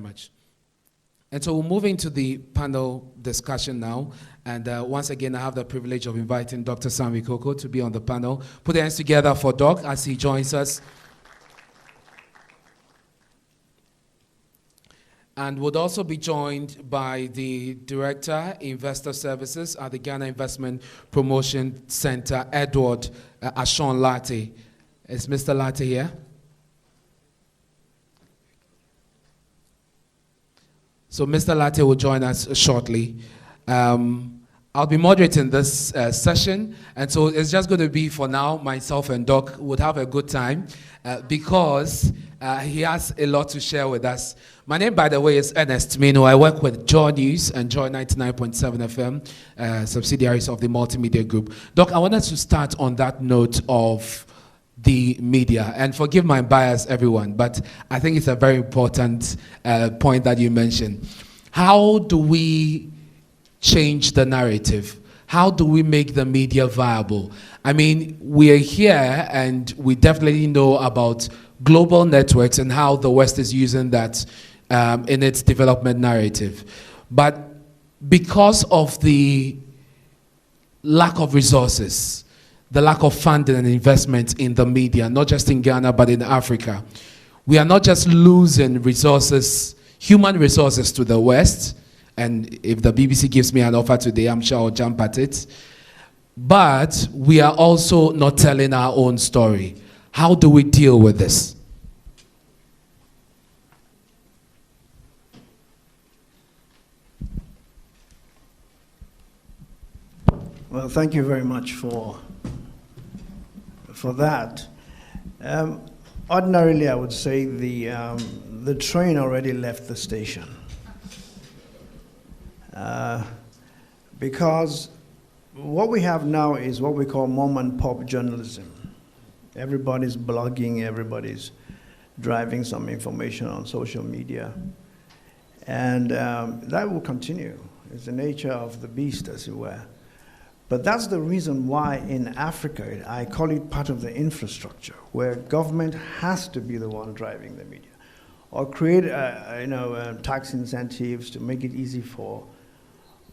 Much. And so we're moving to the panel discussion now. And once again, I have the privilege of inviting Dr. Sammy Koko to be on the panel. Put your hands together for Doc as he joins us. And would also be joined by the Director, Investor Services at the Ghana Investment Promotion Center, Edward Ashon Latte. Is Mr. Latte here? So Mr. Latte will join us shortly. I'll be moderating this session, and so it's just going to be for now, myself and Doc would have a good time because he has a lot to share with us. My name, by the way, is Ernest Mino. I work with Joy News and Joy 99.7 FM, subsidiaries of the Multimedia Group. Doc, I wanted to start on that note of the media, and forgive my bias, everyone, but I think it's a very important point that you mentioned. How do we change the narrative? How do we make the media viable? I mean, we are here and we definitely know about global networks and how the West is using that in its development narrative. But because of the lack of resources, the lack of funding and investment in the media, not just in Ghana, but in Africa, we are not just losing resources, human resources to the West, and if the BBC gives me an offer today, I'm sure I'll jump at it, but we are also not telling our own story. How do we deal with this? Well, thank you very much for that. Ordinarily, I would say the train already left the station. Because what we have now is what we call mom and pop journalism. Everybody's blogging, everybody's driving some information on social media. And that will continue. It's the nature of the beast, as it were. But that's the reason why in Africa, I call it part of the infrastructure, where government has to be the one driving the media, or create tax incentives to make it easy for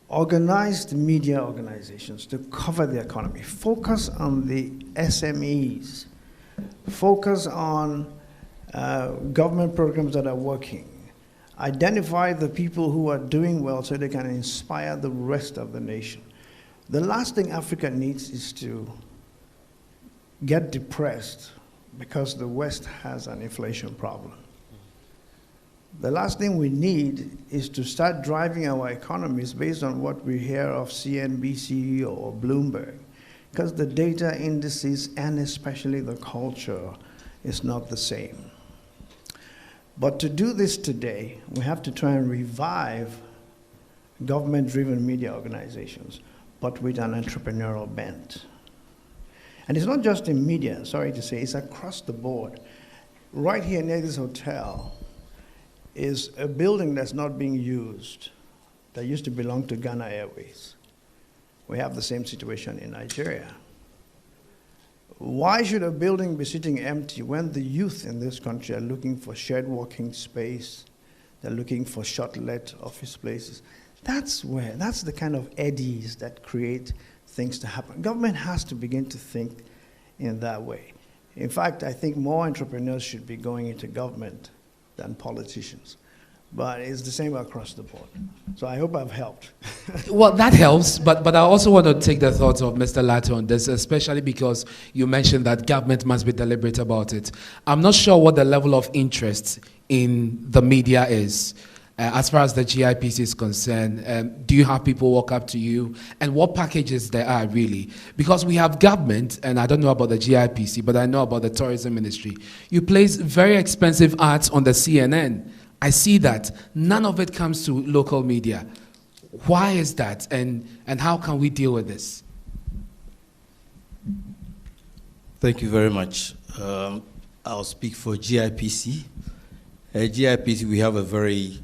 organized media organizations to cover the economy. Focus on the SMEs. Focus on government programs that are working. Identify the people who are doing well so they can inspire the rest of the nation. The last thing Africa needs is to get depressed because the West has an inflation problem. The last thing we need is to start driving our economies based on what we hear of CNBC or Bloomberg, because the data indices and especially the culture is not the same. But to do this today, we have to try and revive government-driven media organizations, but with an entrepreneurial bent. And it's not just in media, sorry to say, it's across the board. Right here near this hotel is a building that's not being used, that used to belong to Ghana Airways. We have the same situation in Nigeria. Why should a building be sitting empty when the youth in this country are looking for shared working space, they're looking for short-let office places? That's the kind of eddies that create things to happen. Government has to begin to think in that way. In fact, I think more entrepreneurs should be going into government than politicians. But it's the same across the board. So I hope I've helped. Well, that helps, but I also want to take the thoughts of Mr. Latte on this, especially because you mentioned that government must be deliberate about it. I'm not sure what the level of interest in the media is. As far as the GIPC is concerned, do you have people walk up to you? And what packages there are, really? Because we have government, and I don't know about the GIPC, but I know about the tourism ministry. You place very expensive ads on the CNN. I see that. None of it comes to local media. Why is that? And how can we deal with this? Thank you very much. I'll speak for GIPC. At GIPC, we have a very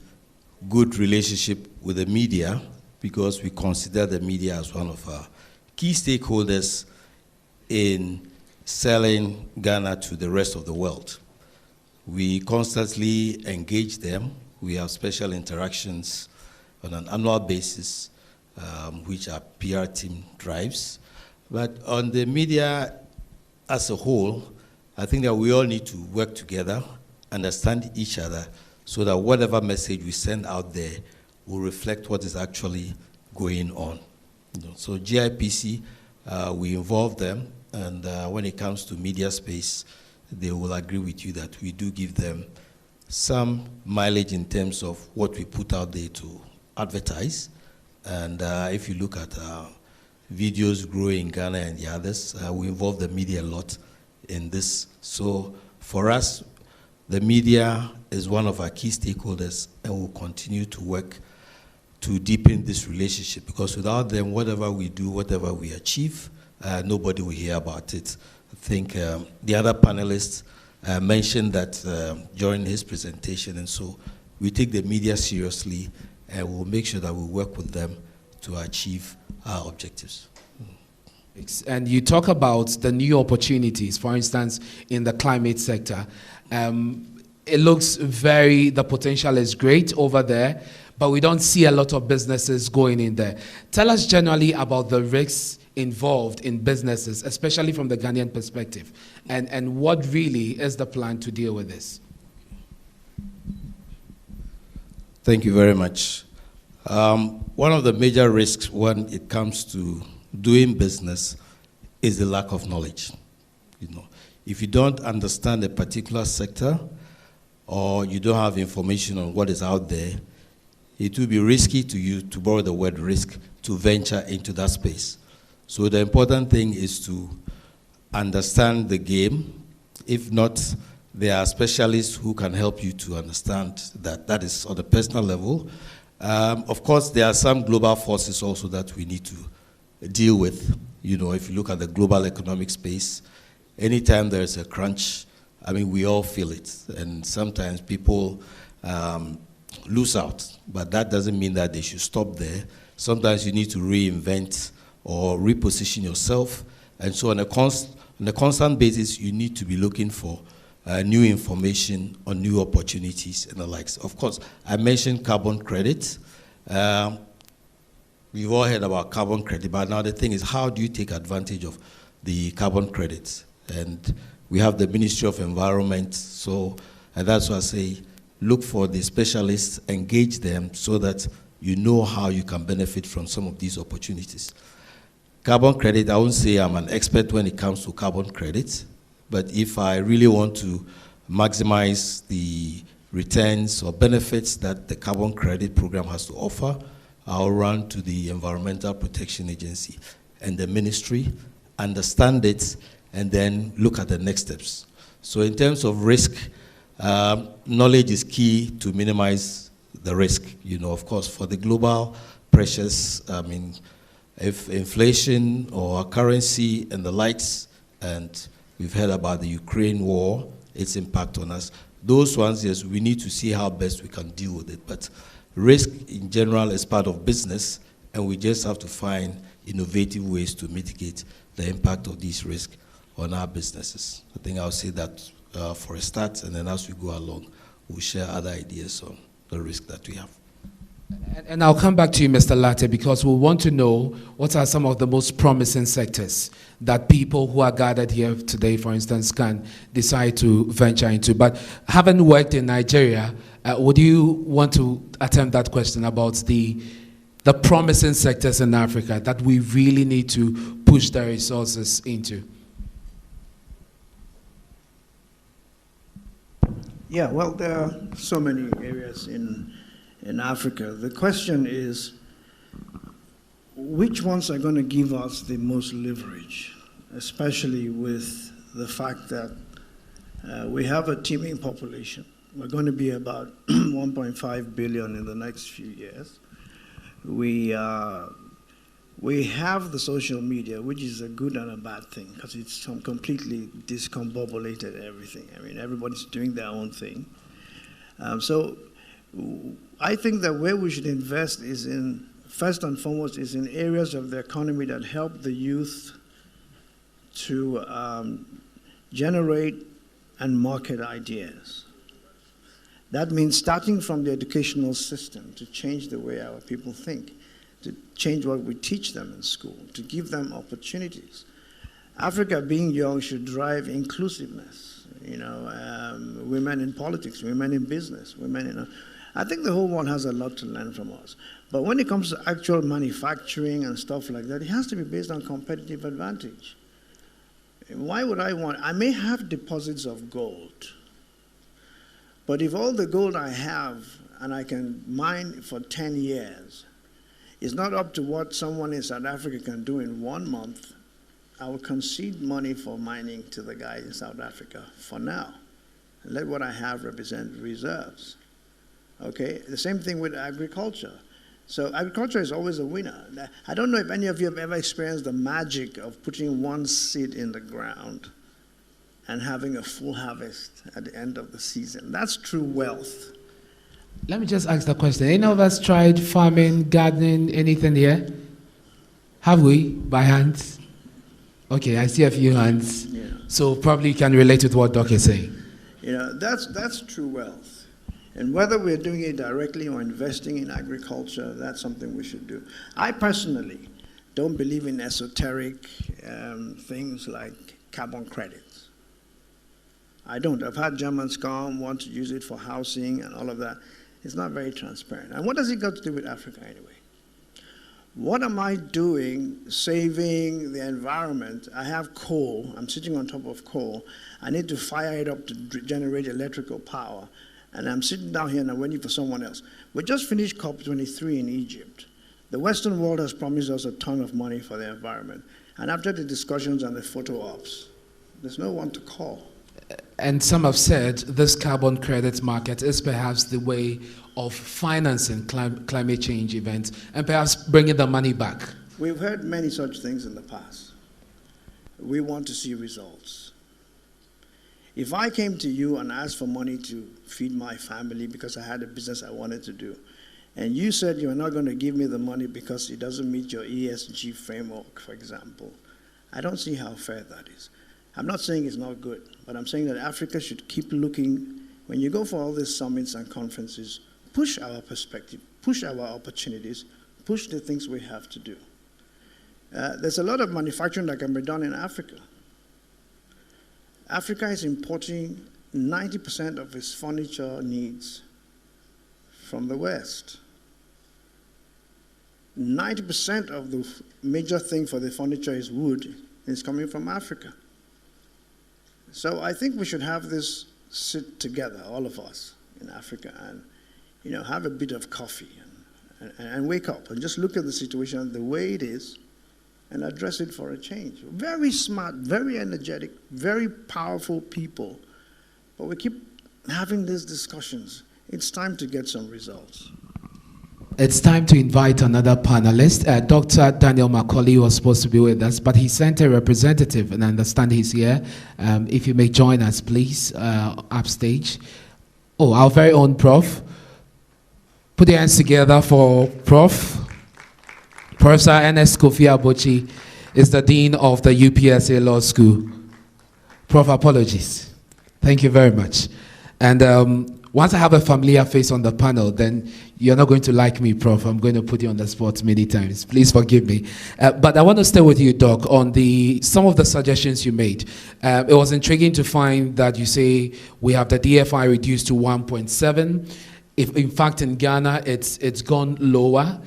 good relationship with the media because we consider the media as one of our key stakeholders in selling Ghana to the rest of the world. We constantly engage them We have special interactions on an annual basis, which our PR team drives. But on the media as a whole, I think that we all need to work together, understand each other, so that whatever message we send out there will reflect what is actually going on. So GIPC, we involve them, and when it comes to media space, they will agree with you that we do give them some mileage in terms of what we put out there to advertise. And if you look at videos growing in Ghana and the others, we involve the media a lot in this. So for us, the media is one of our key stakeholders, and will continue to work to deepen this relationship, because without them, whatever we do, whatever we achieve, nobody will hear about it. I think the other panelists mentioned that during his presentation, and so we take the media seriously, and we'll make sure that we work with them to achieve our objectives. And you talk about the new opportunities, for instance, in the climate sector. It looks the potential is great over there, but we don't see a lot of businesses going in there. Tell us generally about the risks involved in businesses, especially from the Ghanaian perspective, and what really is the plan to deal with this? Thank you very much. One of the major risks when it comes to doing business is the lack of knowledge. If you don't understand a particular sector, or you don't have information on what is out there, it will be risky to you, to borrow the word risk, to venture into that space. So the important thing is to understand the game. If not, there are specialists who can help you to understand that. That is on the personal level. Of course, there are some global forces also that we need to deal with. If you look at the global economic space, anytime there is a crunch, we all feel it. And sometimes people lose out, but that doesn't mean that they should stop there. Sometimes you need to reinvent or reposition yourself. And so on a constant basis, you need to be looking for new information on new opportunities and the likes. Of course, I mentioned carbon credits. We've all heard about carbon credit, but now the thing is, how do you take advantage of the carbon credits? And we have the Ministry of Environment, and that's why I say, look for the specialists, engage them so that you know how you can benefit from some of these opportunities. Carbon credit, I won't say I'm an expert when it comes to carbon credits, but if I really want to maximize the returns or benefits that the carbon credit program has to offer, I'll run to the Environmental Protection Agency and the ministry, understand it, and then look at the next steps. So in terms of risk, knowledge is key to minimize the risk. Of course, for the global pressures, if inflation or currency and the likes, and we've heard about the Ukraine war, its impact on us, those ones, yes, we need to see how best we can deal with it. But risk in general is part of business, and we just have to find innovative ways to mitigate the impact of these risks on our businesses. I think I'll say that for a start, and then as we go along, we'll share other ideas on the risk that we have. And I'll come back to you, Mr. Latte, because we want to know what are some of the most promising sectors that people who are gathered here today, for instance, can decide to venture into. But having worked in Nigeria, would you want to attempt that question about the promising sectors in Africa that we really need to push the resources into? Yeah, well, there are so many areas in Africa. The question is, which ones are going to give us the most leverage, especially with the fact that we have a teeming population. We're going to be about 1.5 billion in the next few years. We have the social media, which is a good and a bad thing, because it's completely discombobulated everything. Everybody's doing their own thing. So I think that where we should invest is in, first and foremost, is in areas of the economy that help the youth to generate and market ideas. That means starting from the educational system to change the way our people think, to change what we teach them in school, to give them opportunities. Africa, being young, should drive inclusiveness. Women in politics, women in business, women in... I think the whole world has a lot to learn from us. But when it comes to actual manufacturing and stuff like that, it has to be based on competitive advantage. Why would I may have deposits of gold, but if all the gold I have and I can mine for 10 years is not up to what someone in South Africa can do in 1 month, I will concede money for mining to the guy in South Africa for now. And let what I have represent reserves. Okay? The same thing with agriculture. So agriculture is always a winner. I don't know if any of you have ever experienced the magic of putting one seed in the ground and having a full harvest at the end of the season. That's true wealth. Let me just ask the question. Any of us tried farming, gardening, anything here? Have we, by hands? Okay, I see a few hands. Yeah. So probably you can relate with what Doc is saying. That's true wealth. And whether we're doing it directly or investing in agriculture, that's something we should do. I personally don't believe in esoteric things like carbon credits. I don't. I've had Germans come, want to use it for housing and all of that. It's not very transparent. And what does it got to do with Africa anyway? What am I doing saving the environment? I have coal. I'm sitting on top of coal. I need to fire it up to generate electrical power. And I'm sitting down here and I'm waiting for someone else. We just finished COP23 in Egypt. The Western world has promised us a ton of money for the environment. And after the discussions and the photo ops, there's no one to call. And some have said this carbon credit market is perhaps the way of financing climate change events and perhaps bringing the money back. We've heard many such things in the past. We want to see results. If I came to you and asked for money to feed my family because I had a business I wanted to do, and you said you're not going to give me the money because it doesn't meet your ESG framework, for example, I don't see how fair that is. I'm not saying it's not good, but I'm saying that Africa should keep looking. When you go for all these summits and conferences, push our perspective, push our opportunities, push the things we have to do. There's a lot of manufacturing that can be done in Africa. Africa is importing 90% of its furniture needs from the West. 90% of the major thing for the furniture is wood. It's coming from Africa. So I think we should have this sit together, all of us in Africa, and have a bit of coffee and wake up and just look at the situation the way it is and address it for a change. Very smart, very energetic, very powerful people, but we keep having these discussions. It's time to get some results. It's time to invite another panelist. Dr. Daniel Macaulay was supposed to be with us, but he sent a representative, and I understand he's here. If you may join us, please, upstage. Oh, our very own Prof. Put your hands together for Prof. Professor Ernest Kofi Abochi is the Dean of the UPSA Law School. Prof, apologies. Thank you very much. And once I have a familiar face on the panel, then you're not going to like me, Prof. I'm going to put you on the spot many times. Please forgive me. But I want to stay with you, Doc, on some of the suggestions you made. It was intriguing to find that you say we have the DFI reduced to 1.7. If, in fact, in Ghana, it's gone lower.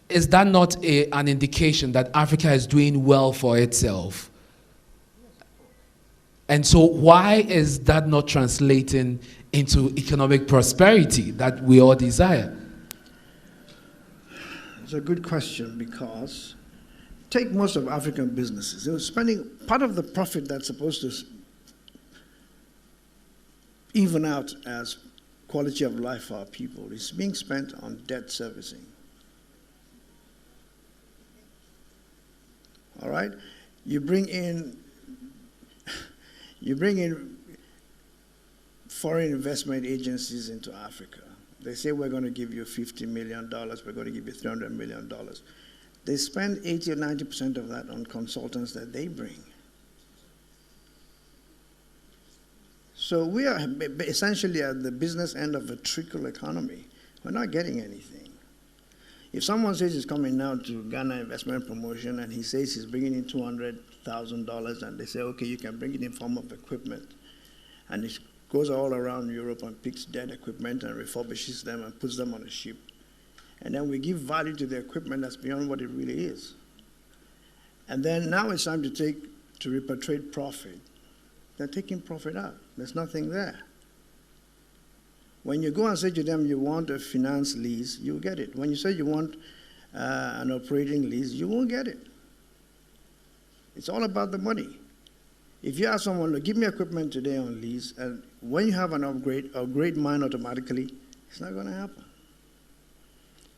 Is that not an indication that Africa is doing well for itself? And so why is that not translating into economic prosperity that we all desire? It's a good question, because take most of African businesses. They're spending part of the profit that's supposed to even out as quality of life for our people is being spent on debt servicing. All right? You bring in foreign investment agencies into Africa. They say, we're going to give you $50 million, we're going to give you $300 million. They spend 80 or 90% of that on consultants that they bring. So we are essentially at the business end of a trickle economy. We're not getting anything. If someone says he's coming now to Ghana Investment Promotion and he says he's bringing in $200,000 and they say, okay, you can bring it in form of equipment, and he goes all around Europe and picks dead equipment and refurbishes them and puts them on a ship, and then we give value to the equipment that's beyond what it really is. And then now it's time to repatriate profit. They're taking profit out. There's nothing there. When you go and say to them you want a finance lease, you'll get it. When you say you want an operating lease, you won't get it. It's all about the money. If you ask someone, look, give me equipment today on lease, and when you have an upgrade mine automatically, it's not going to happen.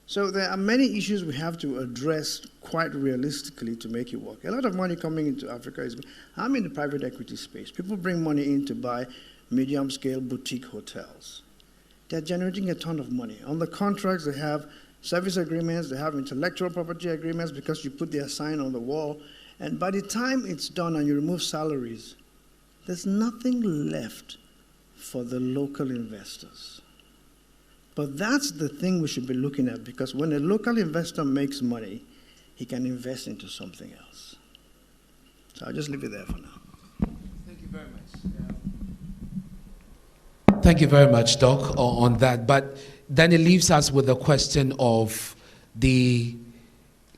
So there are many issues we have to address quite realistically to make it work. A lot of money coming into Africa is, I'm in the private equity space. People bring money in to buy medium-scale boutique hotels. They're generating a ton of money. On the contracts, they have service agreements, they have intellectual property agreements because you put their sign on the wall. And by the time it's done and you remove salaries, there's nothing left for the local investors. But that's the thing we should be looking at, because when a local investor makes money, he can invest into something else. So I'll just leave it there for now. Thank you very much. Thank you very much, Doc, on that. But then it leaves us with the question of the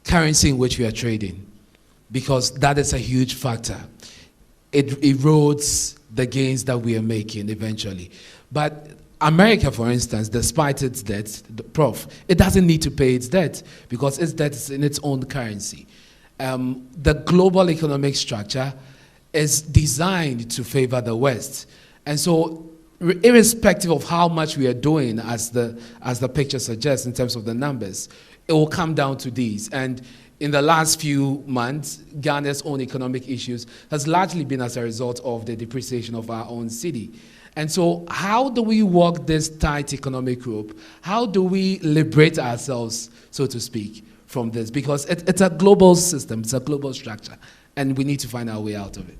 currency in which we are trading, because that is a huge factor. It erodes the gains that we are making eventually. But America, for instance, despite its debt, Prof, it doesn't need to pay its debt because its debt is in its own currency. The global economic structure is designed to favor the West. And so, irrespective of how much we are doing, as the picture suggests in terms of the numbers, it will come down to these. And in the last few months, Ghana's own economic issues has largely been as a result of the depreciation of our own cedi. And so how do we walk this tight economic rope? How do we liberate ourselves, so to speak, from this? Because it's a global system, it's a global structure, and we need to find our way out of it.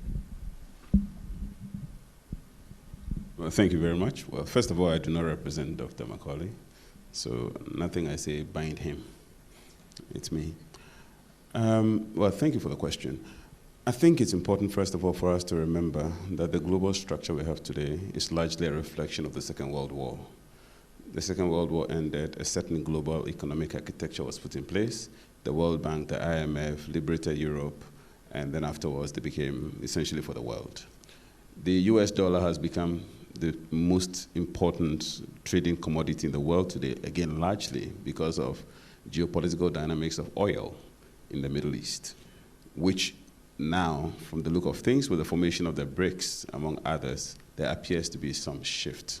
Well, thank you very much. Well, first of all, I do not represent Dr. Macaulay, so nothing I say bind him. It's me. Well, thank you for the question. I think it's important, first of all, for us to remember that the global structure we have today is largely a reflection of the Second World War. The Second World War ended, a certain global economic architecture was put in place. The World Bank, the IMF, liberated Europe, and then afterwards they became essentially for the world. The US dollar has become the most important trading commodity in the world today, again, largely because of geopolitical dynamics of oil in the Middle East, which now, from the look of things, with the formation of the BRICS, among others, there appears to be some shift.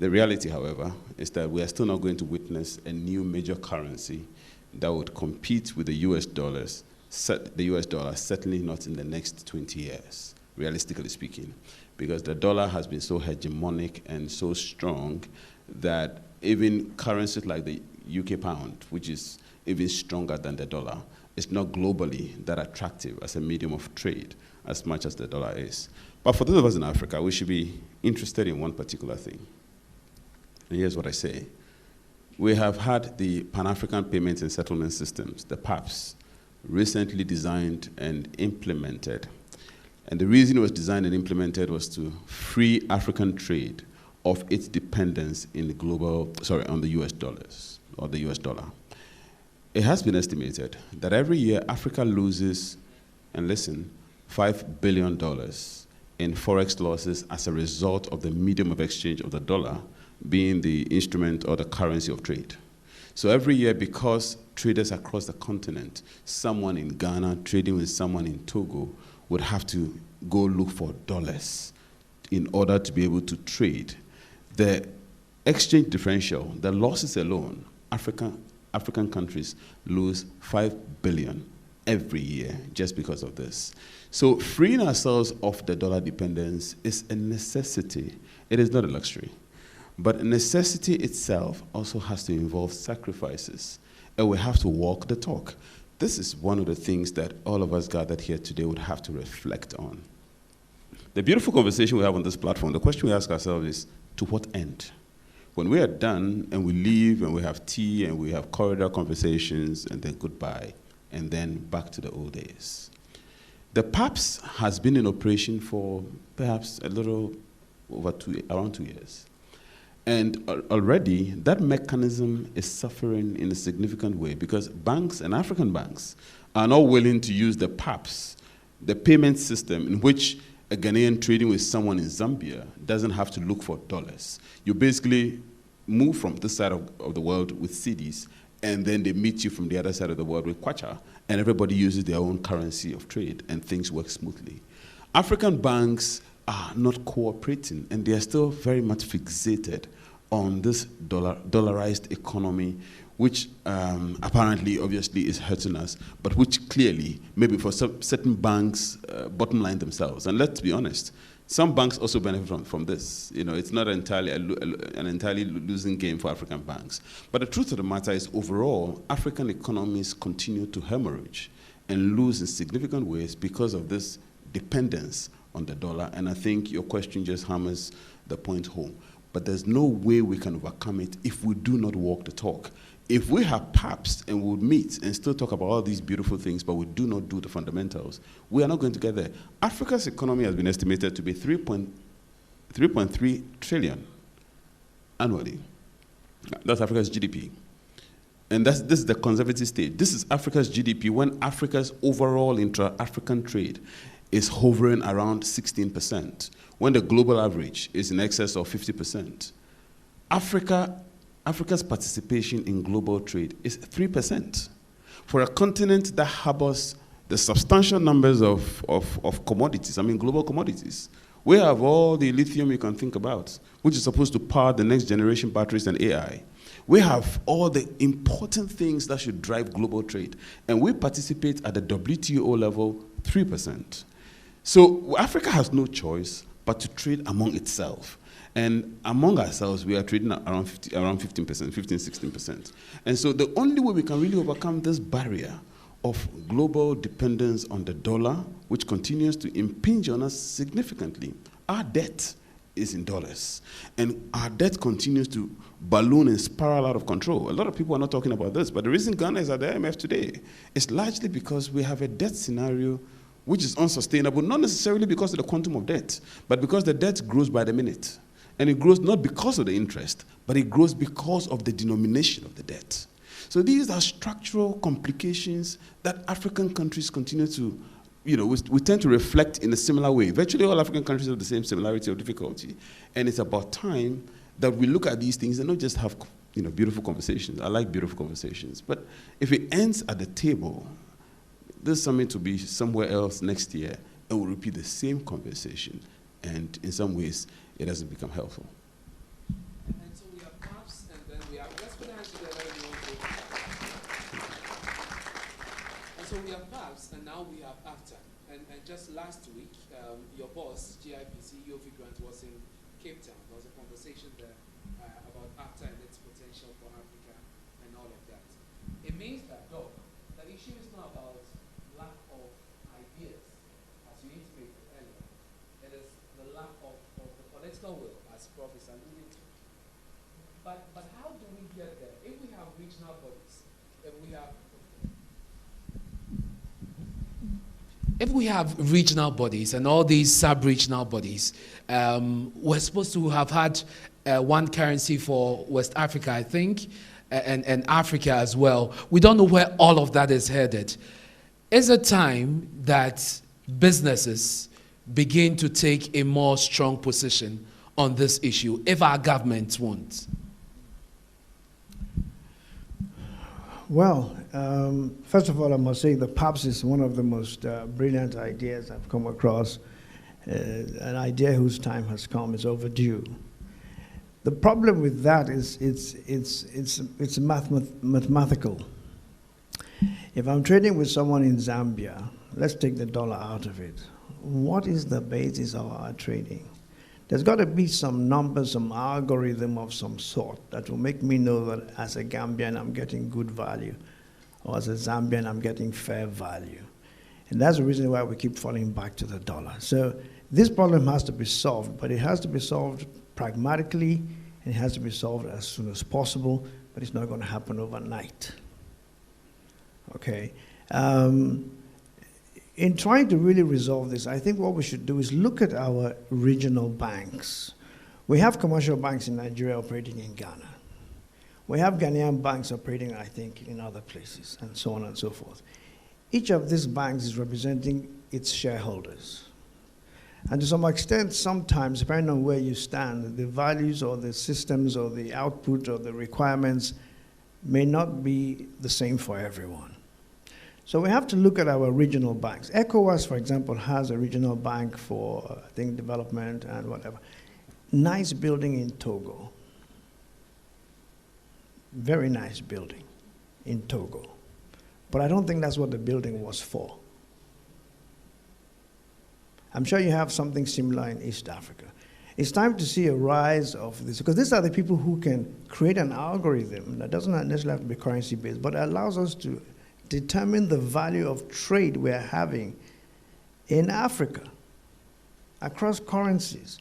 The reality, however, is that we are still not going to witness a new major currency that would compete with the US dollar, certainly not in the next 20 years, realistically speaking, because the dollar has been so hegemonic and so strong that even currencies like the UK pound, which is even stronger than the dollar, it's not globally that attractive as a medium of trade as much as the dollar is. But for those of us in Africa, we should be interested in one particular thing. And here's what I say. We have had the Pan-African Payments and Settlement Systems, the PAPS, recently designed and implemented. And the reason it was designed and implemented was to free African trade of its dependence in on the US dollars, or the US dollar. It has been estimated that every year Africa loses, and listen, $5 billion in forex losses as a result of the medium of exchange of the dollar being the instrument or the currency of trade. So every year, because traders across the continent, someone in Ghana trading with someone in Togo would have to go look for dollars in order to be able to trade. The exchange differential, the losses alone, African countries lose $5 billion every year just because of this. So freeing ourselves of the dollar dependence is a necessity. It is not a luxury. But necessity itself also has to involve sacrifices, and we have to walk the talk. This is one of the things that all of us gathered here today would have to reflect on. The beautiful conversation we have on this platform, the question we ask ourselves is, to what end? When we are done and we leave and we have tea and we have corridor conversations and then goodbye and then back to the old days. The PAPS has been in operation for perhaps a little over around 2 years. And already that mechanism is suffering in a significant way because banks and African banks are not willing to use the PAPS, the payment system in which a Ghanaian trading with someone in Zambia doesn't have to look for dollars. You basically move from this side of the world with cedis, and then they meet you from the other side of the world with kwacha, and everybody uses their own currency of trade, and things work smoothly. African banks are not cooperating, and they are still very much fixated on this dollarized economy, which apparently, obviously, is hurting us, but which clearly, maybe for certain banks, bottom line themselves. And let's be honest, some banks also benefit from this. You know, it's not entirely an entirely losing game for African banks. But the truth of the matter is, overall, African economies continue to hemorrhage and lose in significant ways because of this dependence on the dollar. And I think your question just hammers the point home. But there's no way we can overcome it if we do not walk the talk. If we have PAPs and we'll meet and still talk about all these beautiful things, but we do not do the fundamentals, we are not going to get there. Africa's economy has been estimated to be 3.3 trillion annually. That's Africa's GDP. And this is the conservative state. This is Africa's GDP when Africa's overall intra-African trade is hovering around 16%, when the global average is in excess of 50%. Africa's participation in global trade is 3%. For a continent that harbors the substantial numbers of commodities, I mean global commodities, we have all the lithium you can think about, which is supposed to power the next generation batteries and AI. We have all the important things that should drive global trade, and we participate at the WTO level 3%. So Africa has no choice but to trade among itself. And among ourselves, we are trading around 15%, 16%. And so the only way we can really overcome this barrier of global dependence on the dollar, which continues to impinge on us significantly, our debt is in dollars. And our debt continues to balloon and spiral out of control. A lot of people are not talking about this, but the reason Ghana is at the IMF today is largely because we have a debt scenario which is unsustainable, not necessarily because of the quantum of debt, but because the debt grows by the minute. And it grows not because of the interest, but it grows because of the denomination of the debt. So these are structural complications that African countries continue to, we tend to reflect in a similar way. Virtually all African countries have the same similarity of difficulty. And it's about time that we look at these things and not just have, beautiful conversations. I like beautiful conversations. But if it ends at the table, there's something to be somewhere else next year, and we'll repeat the same conversation. And in some ways, it doesn't become helpful. And so we have PAPs, and then we have, let's put our hands together if you want to. And so we have PAPs, and now we have AFTA. And just last week, your boss, GIPC, Yofi Grant, was in Cape Town. There was a conversation there about AFTA and its potential for Africa and all of that. It means that, though, the issue is not about lack of ideas, as you intimated earlier. It is the lack of the political will, as Prof is alluding to. But how do we get there? If we have regional bodies, if we have regional bodies and all these sub-regional bodies, we're supposed to have had one currency for West Africa, I think, and Africa as well. We don't know where all of that is headed. Is it time that businesses begin to take a more strong position on this issue if our governments won't? Well, first of all, I must say the PAPS is one of the most brilliant ideas I've come across, an idea whose time has come, is overdue. The problem with that is it's mathematical. If I'm trading with someone in Zambia, let's take the dollar out of it. What is the basis of our trading? There's got to be some number, some algorithm of some sort that will make me know that as a Gambian I'm getting good value, or as a Zambian I'm getting fair value. And that's the reason why we keep falling back to the dollar. So This problem has to be solved, but it has to be solved pragmatically, and it has to be solved as soon as possible, but it's not going to happen overnight. Okay? In trying to really resolve this, I think what we should do is look at our regional banks. We have commercial banks in Nigeria operating in Ghana. We have Ghanaian banks operating, I think, in other places, and so on and so forth. Each of these banks is representing its shareholders. And to some extent, sometimes, depending on where you stand, the values or the systems or the output or the requirements may not be the same for everyone. So we have to look at our regional banks. ECOWAS, for example, has a regional bank for, I think, development and whatever. Nice building in Togo. Very nice building in Togo. But I don't think that's what the building was for. I'm sure you have something similar in East Africa. It's time to see a rise of this, because these are the people who can create an algorithm that doesn't necessarily have to be currency-based, but allows us to determine the value of trade we're having in Africa across currencies.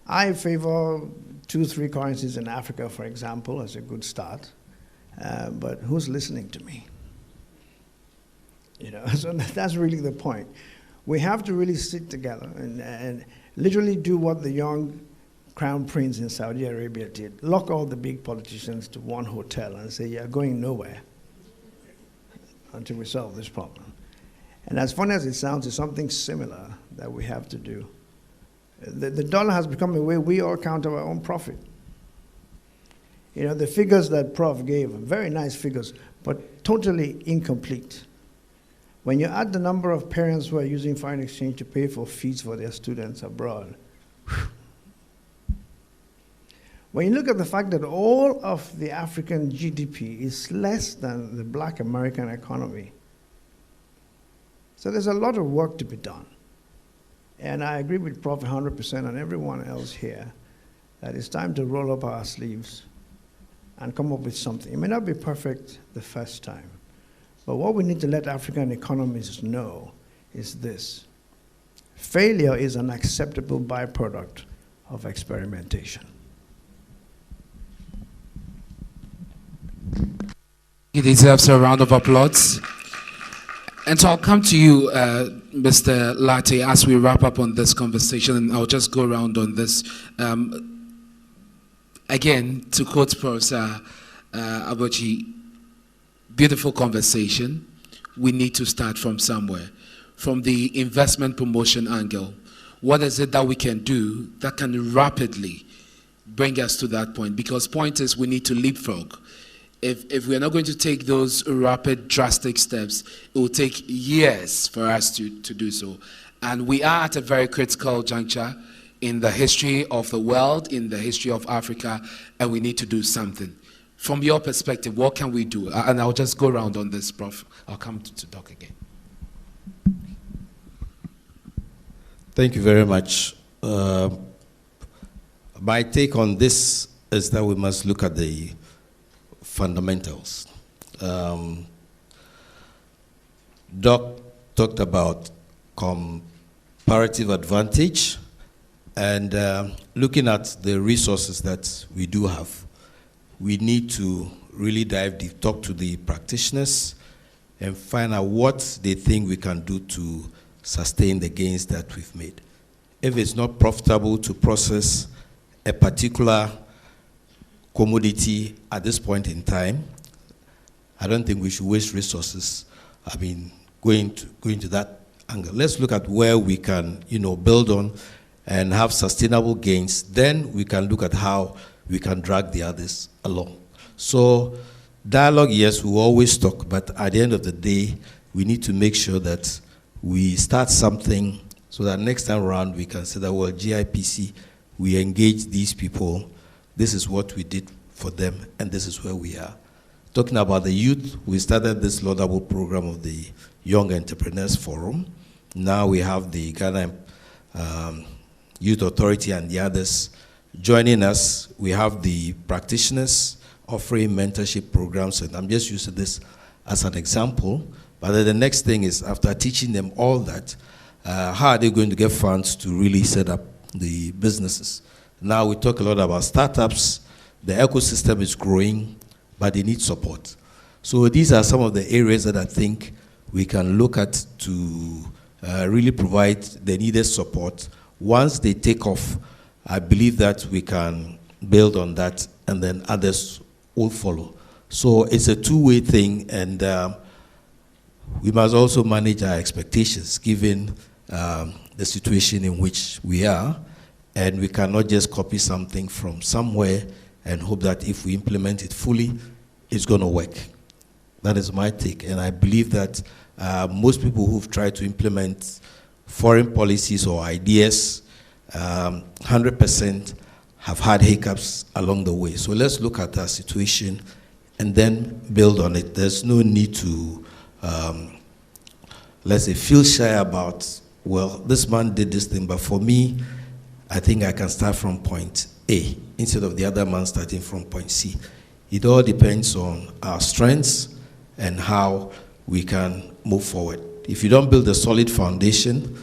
I favor 2-3 currencies in Africa, for example, as a good start, but who's listening to me? You know, so that's really the point. We have to really sit together and literally do what the young crown prince in Saudi Arabia did. Lock all the big politicians to one hotel and say, you're going nowhere until we solve this problem. And as funny as it sounds, it's something similar that we have to do. The dollar has become a way we all count our own profit. You know, the figures that Prof gave, very nice figures, but totally incomplete. When you add the number of parents who are using foreign exchange to pay for fees for their students abroad, whew. When you look at the fact that all of the African GDP is less than the black American economy, so there's a lot of work to be done. And I agree with Prof 100% and everyone else here that it's time to roll up our sleeves and come up with something. It may not be perfect the first time, but what we need to let African economists know is this: failure is an acceptable byproduct of experimentation. He deserves a round of applause. And so I'll come to you, Mr. Latte, as we wrap up on this conversation, and I'll just go around on this. Again, to quote Professor Abochi, beautiful conversation. We need to start from somewhere. From the investment promotion angle, what is it that we can do that can rapidly bring us to that point? Because point is, we need to leapfrog. If we're not going to take those rapid, drastic steps, it will take years for us to do so. And we are at a very critical juncture in the history of the world, in the history of Africa, and we need to do something. From your perspective, what can we do? And I'll just go around on this, Prof. I'll come to Doc again. Thank you very much. My take on this is that we must look at the fundamentals. Doc talked about comparative advantage and looking at the resources that we do have. We need to really dive deep, talk to the practitioners and find out what they think we can do to sustain the gains that we've made. If it's not profitable to process a particular commodity at this point in time, I don't think we should waste resources. I mean, going to that angle. Let's look at where we can, build on and have sustainable gains. Then we can look at how we can drag the others along. So dialogue, yes, we always talk, but at the end of the day, we need to make sure that we start something so that next time around we can say that, well, GIPC, we engage these people. This is what we did for them, and this is where we are. Talking about the youth, we started this laudable program of the Young Entrepreneurs Forum. Now we have the Ghana Youth Authority and the others joining us. We have the practitioners offering mentorship programs, and I'm just using this as an example. But then the next thing is, after teaching them all that, how are they going to get funds to really set up the businesses? Now we talk a lot about startups. The ecosystem is growing, but they need support. So these are some of the areas that I think we can look at to really provide the needed support. Once they take off, I believe that we can build on that, and then others will follow. So it's a two-way thing, and we must also manage our expectations given the situation in which we are, and we cannot just copy something from somewhere and hope that if we implement it fully, it's going to work. That is my take, and I believe that most people who've tried to implement foreign policies or ideas, 100% have had hiccups along the way. So let's look at our situation and then build on it. There's no need to, let's say, feel shy about, well, this man did this thing, but for me, I think I can start from point A instead of the other man starting from point C. It all depends on our strengths and how we can move forward. If you don't build a solid foundation,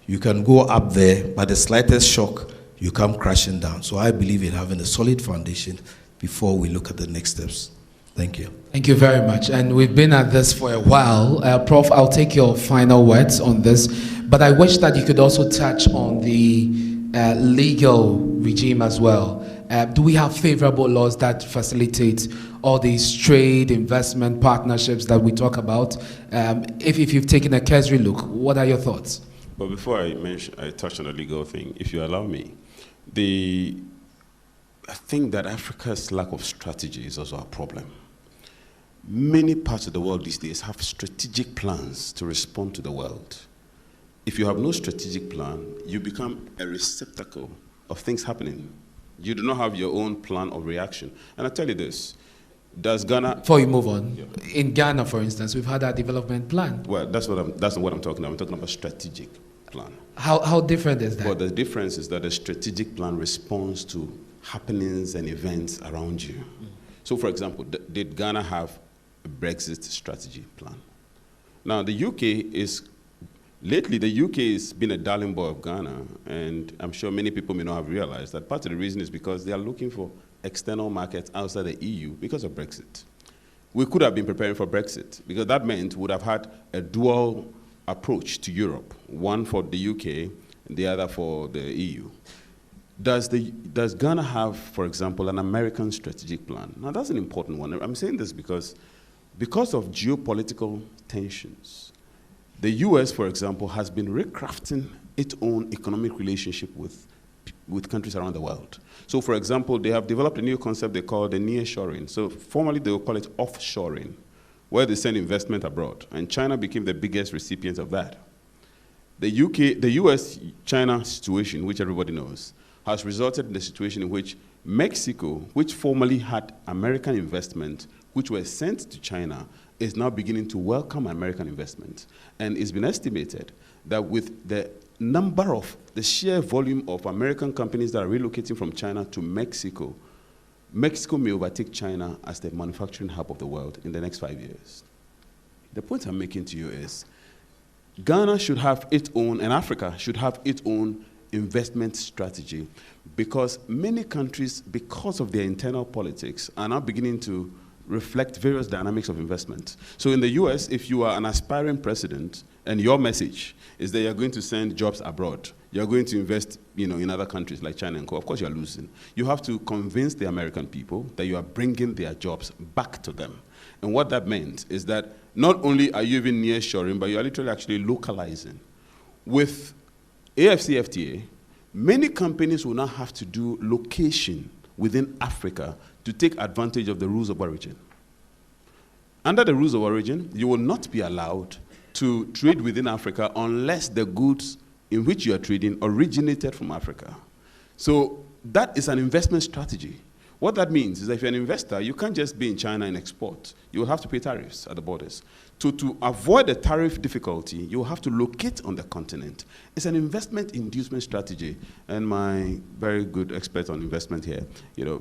you can go up there, but the slightest shock, you come crashing down. So I believe in having a solid foundation before we look at the next steps. Thank you. Thank you very much. And we've been at this for a while. Prof, I'll take your final words on this, but I wish that you could also touch on the legal regime as well. Do we have favorable laws that facilitate all these trade, investment, partnerships that we talk about? If you've taken a cursory look, what are your thoughts? But before I touch on the legal thing, if you allow me, I think that Africa's lack of strategy is also a problem. Many parts of the world these days have strategic plans to respond to the world. If you have no strategic plan, you become a receptacle of things happening. You do not have your own plan of reaction. And I tell you this, does Ghana... Before you move on, yeah. In Ghana, for instance, we've had our development plan. Well, that's not what I'm talking about. I'm talking about strategic plan. How different is that? Well, the difference is that the strategic plan responds to happenings and events around you. So, for example, did Ghana have a Brexit strategy plan? Now, the UK is... Lately, the UK has been a darling boy of Ghana, and I'm sure many people may not have realized that part of the reason is because they are looking for external markets outside the EU because of Brexit. We could have been preparing for Brexit, because that meant we would have had a dual approach to Europe, one for the UK and the other for the EU. Does Ghana have, for example, an American strategic plan? Now, that's an important one. I'm saying this because of geopolitical tensions, the US, for example, has been recrafting its own economic relationship with countries around the world. So, for example, they have developed a new concept they call the nearshoring. So, formerly they will call it offshoring, where they send investment abroad. And China became the biggest recipient of that. The US-China situation, which everybody knows, has resulted in the situation in which Mexico, which formerly had American investment, which were sent to China, is now beginning to welcome American investment. And it's been estimated that with the sheer volume of American companies that are relocating from China to Mexico, Mexico may overtake China as the manufacturing hub of the world in the next 5 years. The point I'm making to you is, Ghana should have its own, and Africa should have its own investment strategy, because many countries, because of their internal politics, are now beginning to reflect various dynamics of investment. So in the US, if you are an aspiring president and your message is that you're going to send jobs abroad, you're going to invest in other countries like China and Co., of course you're losing. You have to convince the American people that you are bringing their jobs back to them. And what that meant is that not only are you even nearshoring, but you are literally actually localizing. With AFCFTA, many companies will now have to do location within Africa to take advantage of the rules of origin. Under the rules of origin, you will not be allowed to trade within Africa unless the goods in which you are trading originated from Africa. So that is an investment strategy. What that means is that if you're an investor, you can't just be in China and export. You will have to pay tariffs at the borders. To avoid the tariff difficulty, you will have to locate on the continent. It's an investment inducement strategy, and my very good expert on investment here,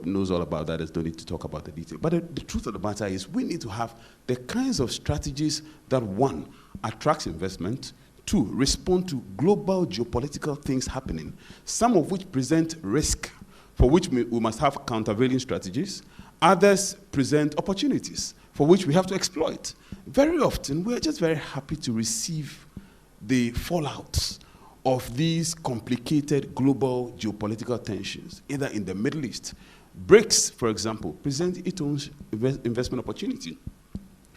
knows all about that. There's no need to talk about the detail. But the truth of the matter is, we need to have the kinds of strategies that, one, attracts investment, Two, respond to global geopolitical things happening, some of which present risk, for which we must have countervailing strategies. Others present opportunities, for which we have to exploit. Very often, we're just very happy to receive the fallout of these complicated global geopolitical tensions, either in the Middle East. BRICS, for example, present its own investment opportunity.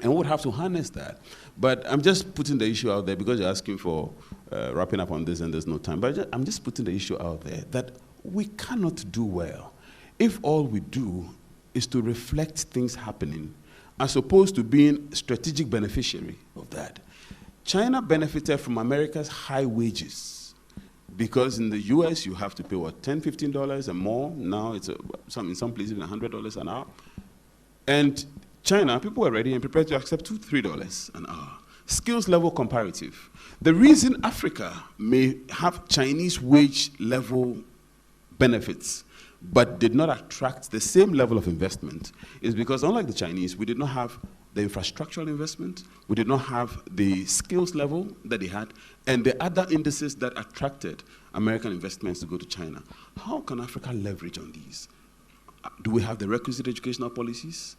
And we would have to harness that. But I'm just putting the issue out there because you're asking for wrapping up on this and there's no time. But I'm just putting the issue out there that we cannot do well if all we do is to reflect things happening as opposed to being a strategic beneficiary of that. China benefited from America's high wages because in the US you have to pay, what, $10, $15 and more. Now it's in some places even $100 an hour. And China, people were ready and prepared to accept $2, $3 an hour. Skills level comparative. The reason Africa may have Chinese wage level benefits but did not attract the same level of investment is because, unlike the Chinese, we did not have the infrastructural investment, we did not have the skills level that they had, and the other indices that attracted American investments to go to China. How can Africa leverage on these? Do we have the requisite educational policies?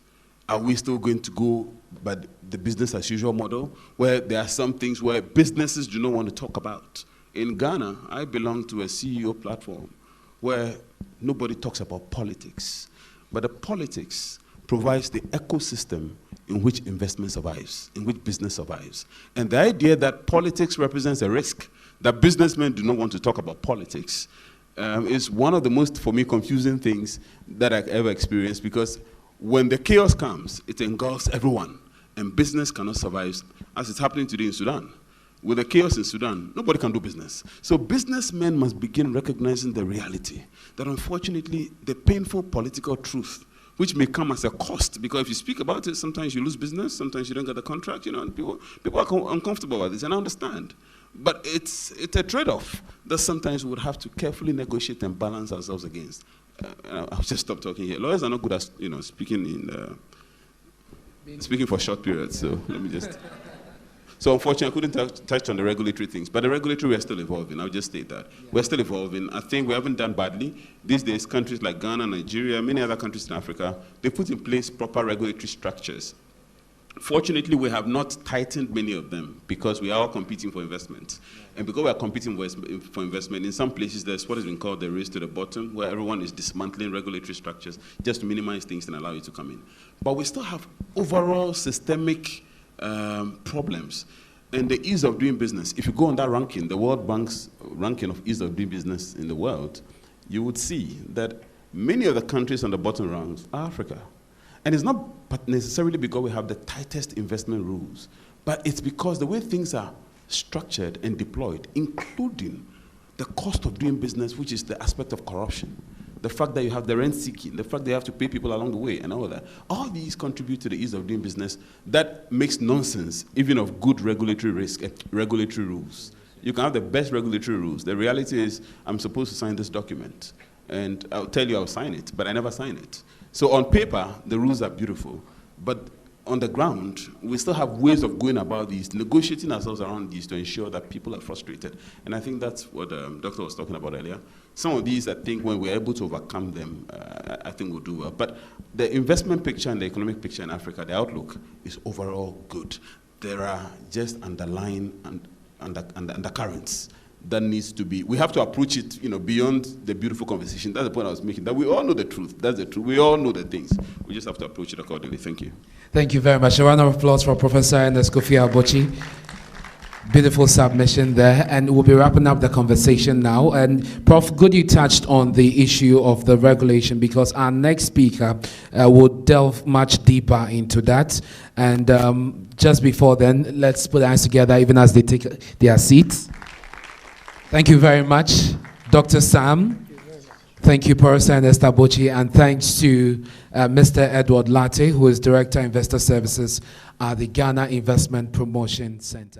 Are we still going to go by the business as usual model, where there are some things where businesses do not want to talk about? In Ghana, I belong to a CEO platform where nobody talks about politics, but the politics provides the ecosystem in which investment survives, in which business survives. And the idea that politics represents a risk, that businessmen do not want to talk about politics, is one of the most, for me, confusing things that I've ever experienced, because when the chaos comes, it engulfs everyone, and business cannot survive, as it's happening today in Sudan. With the chaos in Sudan, nobody can do business. So businessmen must begin recognizing the reality that, unfortunately, the painful political truth, which may come as a cost, because if you speak about it, sometimes you lose business, sometimes you don't get the contract, and people are uncomfortable with this, and I understand. But it's a trade-off that sometimes we would have to carefully negotiate and balance ourselves against. I'll just stop talking here. Lawyers are not good at speaking for short periods, so let me just... So unfortunately, I couldn't touch on the regulatory things, but the regulatory, we're still evolving. I'll just state that. Yeah. We're still evolving. I think we haven't done badly. These days, countries like Ghana, Nigeria, many other countries in Africa, they put in place proper regulatory structures. Fortunately, we have not tightened many of them because we are all competing for investment. Yeah. And because we are competing for investment, in some places there's what has been called the race to the bottom, where everyone is dismantling regulatory structures just to minimize things and allow you to come in. But we still have overall systemic problems. And the ease of doing business, if you go on that ranking, the World Bank's ranking of ease of doing business in the world, you would see that many of the countries on the bottom rungs are Africa. And it's not necessarily because we have the tightest investment rules, but it's because the way things are structured and deployed, including the cost of doing business, which is the aspect of corruption, the fact that you have the rent seeking, the fact that you have to pay people along the way, and all that. All these contribute to the ease of doing business that makes nonsense, even of good regulatory risk and regulatory rules. You can have the best regulatory rules. The reality is, I'm supposed to sign this document, and I'll tell you I'll sign it, but I never sign it. So on paper, the rules are beautiful, but on the ground, we still have ways of going about these, negotiating ourselves around these to ensure that people are frustrated. And I think that's what the doctor was talking about earlier. Some of these, I think, when we're able to overcome them, I think we'll do well. But the investment picture and the economic picture in Africa, the outlook is overall good. There are just underlying undercurrents that needs to be, we have to approach it, beyond the beautiful conversation. That's the point I was making, that we all know the truth. That's the truth. We all know the things. We just have to approach it accordingly. Thank you. Thank you very much. A round of applause for Professor Ernest Kofi Abochi. Beautiful submission there, and we'll be wrapping up the conversation now. And Prof, good you touched on the issue of the regulation, because our next speaker will delve much deeper into that. And just before then, let's put our hands together even as they take their seats. Thank you very much, Dr. Sam. Thank you, Professor Ernest Abochi, and thanks to Mr. Edward Latte, who is Director, Investor Services at the Ghana Investment Promotion Center.